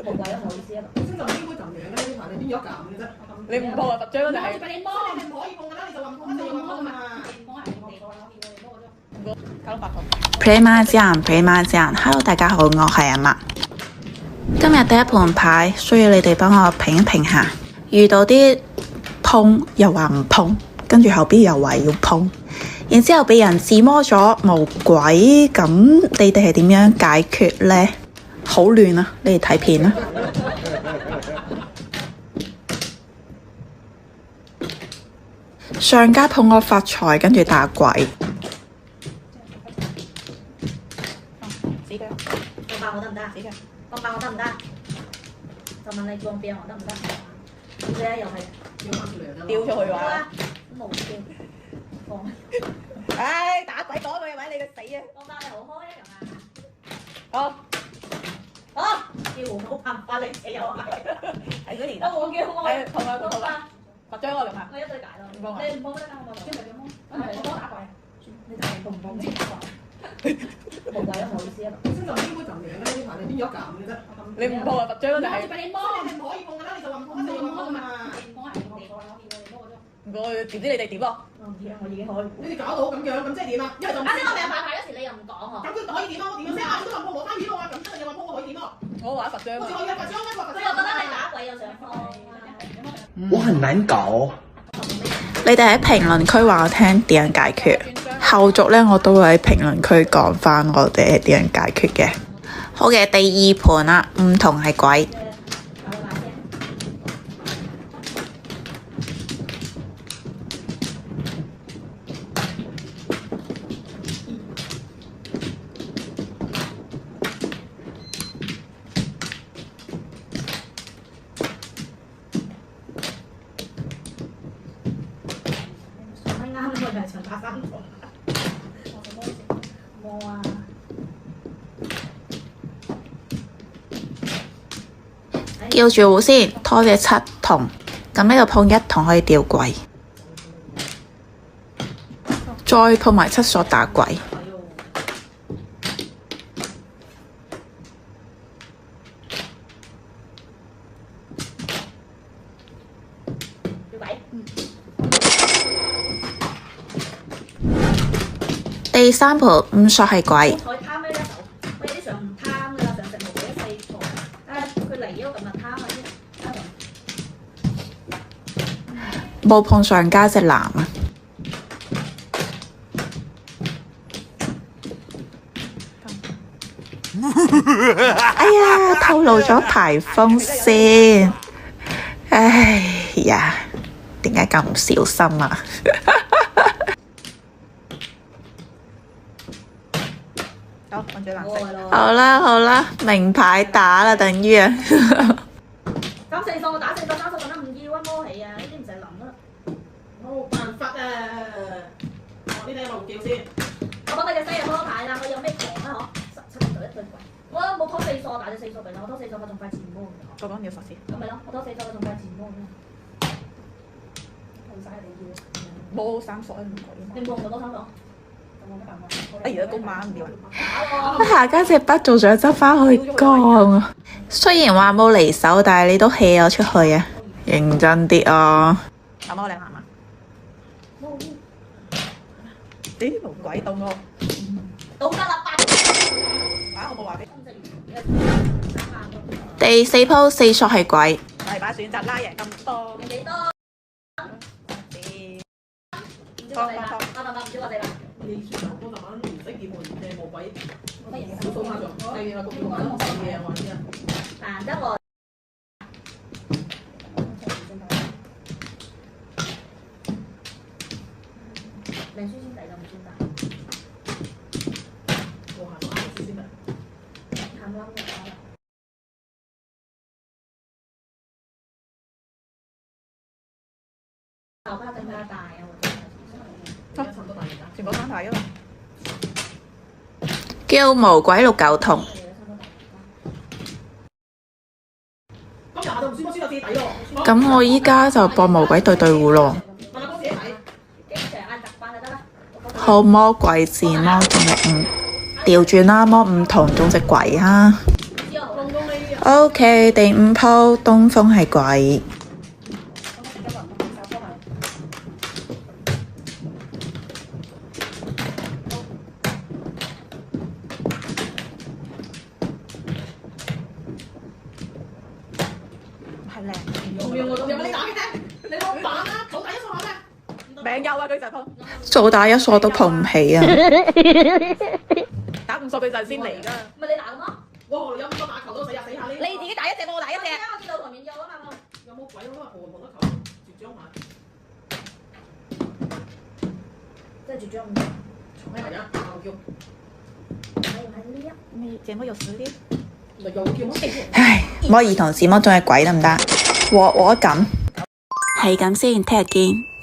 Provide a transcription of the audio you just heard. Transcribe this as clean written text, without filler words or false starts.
冇貴啊，唔好意思啊。本身就唔應該咁樣嘅呢排，你邊有咁嘅啫？你唔碰啊，罰章就係。俾你摸，你唔可以碰㗎啦，你就話唔碰，你要碰啊嘛。交白頭。Play 麻將，Hello 大家好，我係阿媽。今日第一盤牌需要你哋幫我評一評下，遇到啲碰又話唔碰，跟住後邊又話要碰，然之後俾人自摸咗無鬼，咁你哋係點樣解決呢？好亂啊！你哋睇片啦。上家碰我發財，跟住打鬼。放爆我得唔得？放爆我得唔得？就問你放邊我得唔得？咁啫，又係丟出去話。冇丟。放。唉，打鬼講句咪你個死啊！放爆你好開一樣啊！好。好，叫我冇辦法，你死又係。係嗰年。都冇叫我。係同啊。罰章我用下。我一對大咯。唔幫啊。你唔幫得㗎，我今日點幫？我幫打鬼。你打你幫唔幫？冇鬼啊，唔好意思啊。本身就唔應該咁樣嘅呢排，你邊有咁嘅啫？你唔碰啊，罰章就係。俾你摸，你唔可以碰㗎啦，你就話唔碰，你要碰啊嘛。我點知你哋點咯？我唔知啊，我已經可以。你哋搞到咁樣，咁即係點啊？因為就啱先我咪有牌嗰時，你又唔講喎。咁佢可以點啊？我點樣先啊？我都話碰我翻面咯，咁真係又話碰我可以點咯？我話罰章我只可以罰章啦，罰佢又覺得你打鬼又想放。我很難搞。你哋喺評論區話我聽點樣解決，後續呢，我都會喺評論區講返我哋係點樣解決嘅。好嘅，第二盤啦，唔同係鬼。叫住戶先，拖隻七筒，咁呢度碰一筒可以吊鬼，再碰埋七鎖打鬼。第三盤五鎖係鬼。冇碰上家隻男啊！哎呀，透露咗牌風先，哎呀，點解咁唔小心啊？好，揾隻藍色。好啦好啦，名牌打啦，等於啊。咁四數我打四個3數覺得唔要啊，摸起啊，呢啲唔使諗啦。冇辦法啊！呢啲我唔叫先。我幫你隻西人拖牌啦，佢有咩講啊？嗬，17就一對鬼。我冇拖四數，打隻4數俾你，我拖4數佢仲快前摸。個講要實施。咁咪咯，我拖4數佢仲快前摸咩？冇晒你要。冇3索唔可以。你冇唔到3數？哎呀，公媽唔掂啊！下家隻筆仲想執返去乾啊！雖然話冇離手，但係你都 hea 我出去啊！認真啲啊！阿媽你行嘛？咦，冇鬼凍喎！到得啦，我冇話俾。第四鋪4索係鬼。大把選擇拉贏咁多。幾多？放。唔知我哋啦。你算頭嗰陣晚唔識結盤嘅冇鬼，少數下咗。係啊，咁樣我試嘅我知啊。難得我。明書先抵就唔算大。我行到啱先啦。行啱嘅。頭髮更加大啊！全部3牌啊嘛。叫無鬼6九筒。咁廿就唔算我輸到自己底喎。咁我依家就播無鬼對對戶咯。問下哥自己睇。經常按習慣就得啦。好魔鬼字魔中嘅5，調轉啦，魔5筒中隻鬼啊！公公呢啲 OK，第5鋪東風係鬼。係靚。用唔用我？有冇你打嘅？你老闆啊，好大一數下咩？名優啊，佢就碰做打一鎖都碰唔起啊！打50對陣先嚟㗎。咪你打咁咯。哇！你有咁多打球都死下死下呢？你自己打一隻，我打一隻。我見到台面有啊嘛，有冇鬼可能葡萄得球絕張買？即係絕張五，咩嚟啊？叫咩節目有時啲？咪又叫乜？唉，摸兒童視摸仲係鬼得唔得？我咁，係咁先，聽日見。